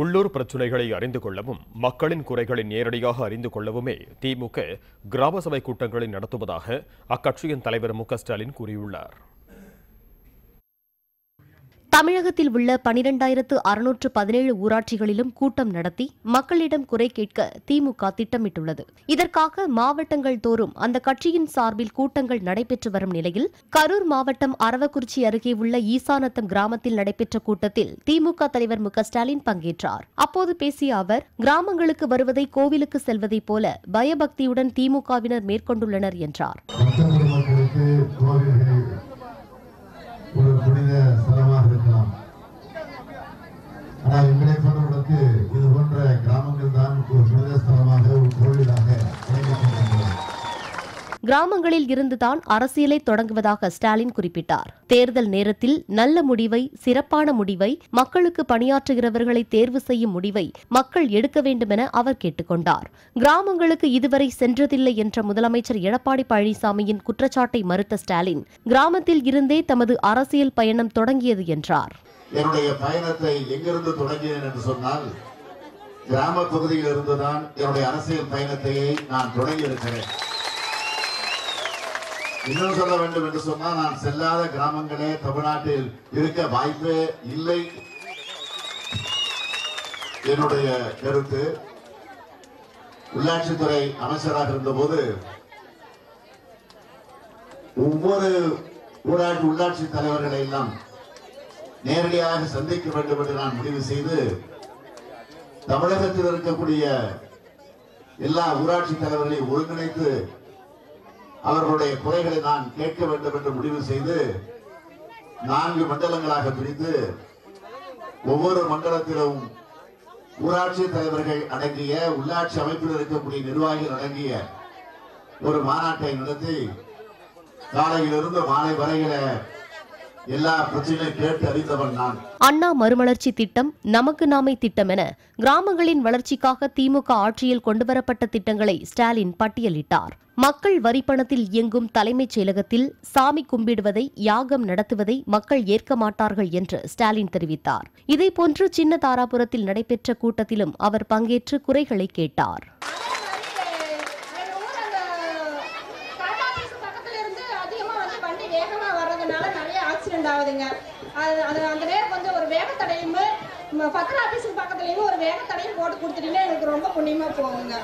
உள்ளூர் பிரச்சினைகளை அறிந்து கொள்ளவும் மக்களின் குறைகளை நேரடியாக அறிந்து கொள்ளவுமே திமுக கிராம சபை கூட்டங்களை நடத்துவதாக அக்கட்சியின் தலைவர் மு.க.ஸ்டாலின் கூறியுள்ளார். தமிழகத்தில் உள்ள 12,617 ஊராட்சிகளிலும் கூட்டம் நடத்தி மக்களிடம் குறை கேட்க திமுக திட்டமிட்டுள்ளது. இதற்காக மாவட்டங்கள் தோறும் அந்த கட்சியின் சார்பில் கூட்டங்கள் நடைபெற்று வரும் நிலையில் கரூர் மாவட்டம் அரவக்குறிச்சி அருகே உள்ள ஈசானத்தம் கிராமத்தில் நடைபெற்ற கூட்டத்தில் திமுக தலைவர் மு.க.ஸ்டாலின் பங்கேற்றார். அப்போது பேசிய அவர், கிராமங்களுக்கு வருவதை கோவிலுக்கு செல்வதைப் போல பயபக்தியுடன் திமுகவினர் மேற்கொண்டுள்ளனர் என்றார். ஒரு புனித ஸ்தலமாக இருக்கலாம். ஆனால் எங்களை பொறுத்தவரைக்கு இது போன்ற கிராமங்கள் தான் ஒரு புனித ஸ்தலமாக, ஒரு கோவிலாக இணைக்கப்பட்டுள்ளது. கிராமங்களில் இருந்துதான் அரசியலை தொடங்குவதாக ஸ்டாலின் குறிப்பிட்டார். தேர்தல் நேரத்தில் நல்ல முடிவை, சிறப்பான முடிவை, மக்களுக்கு பணியாற்றுகிறவர்களை தேர்வு செய்யும் முடிவை மக்கள் எடுக்க வேண்டும் என அவர் கேட்டுக் கொண்டார். கிராமங்களுக்கு இதுவரை சென்றதில்லை என்ற முதலமைச்சர் எடப்பாடி பழனிசாமியின் குற்றச்சாட்டை மறுத்த ஸ்டாலின், கிராமத்தில் இருந்தே தமது அரசியல் பயணம் தொடங்கியது என்றார். என்னுடைய பயணத்தை எங்கிருந்து தொடங்கினேன் என்று சொன்னால், கிராம பகுதியில் இருந்துதான் என்னுடைய அரசியல் பயணத்தை நான் தொடங்கியிருக்கிறேன். இன்னும் சொல்ல வேண்டும் என்று சொன்னால், நான் செல்லாத கிராமங்களே தமிழ்நாட்டில் இருக்க வாய்ப்பே இல்லை என்னுடைய கருத்து. உள்ளாட்சித்துறை அமைச்சராக இருந்தபோது ஒவ்வொரு உள்ளாட்சி தலைவர்களை எல்லாம் நேரடியாக சந்திக்க வேண்டும் என்று நான் முடிவு செய்து, தமிழகத்தில் இருக்கக்கூடிய எல்லா ஊராட்சி தலைவர்களையும் ஒருங்கிணைத்து அவர்களுடைய குறைகளை நான் கேட்க வேண்டும் என்று முடிவு செய்து 4 மண்டலங்களாக பிரித்து ஒவ்வொரு மண்டலத்திலும் ஊராட்சி தலைவர்கள் அடங்கிய, உள்ளாட்சி அமைப்பில் இருக்கக்கூடிய நிர்வாகிகள் அடங்கிய ஒரு மாநாட்டை நடத்தி காலையிலிருந்து மாலை வரையில எல்லா பிரச்சனையும் கேட்டு அறிந்தவன் நான். அண்ணா மறுமலர்ச்சி திட்டம், நமக்கு நாமே திட்டம் என கிராமங்களின் வளர்ச்சிக்காக திமுக ஆட்சியில் கொண்டுவரப்பட்ட திட்டங்களை ஸ்டாலின் பட்டியலிட்டார். மக்கள் வரிப்பணத்தில் இயங்கும் தலைமைச் செயலகத்தில் சாமி கும்பிடுவதை, யாகம் நடத்துவதை மக்கள் ஏற்க மாட்டார்கள் என்று ஸ்டாலின் தெரிவித்தார். இதேபோன்று சின்ன தாராபுரத்தில் நடைபெற்ற கூட்டத்திலும் அவர் பங்கேற்று குறைகளை கேட்டார். அந்த நேரம் கொஞ்சம் ஒரு வேகத்தடையும் பத்திர ஆபீஸுக்கு பக்கத்துலயும் ஒரு வேகத்தடையும் போட்டு கொடுத்துட்டீங்கன்னா எனக்கு ரொம்ப புண்ணியமா போகுங்க.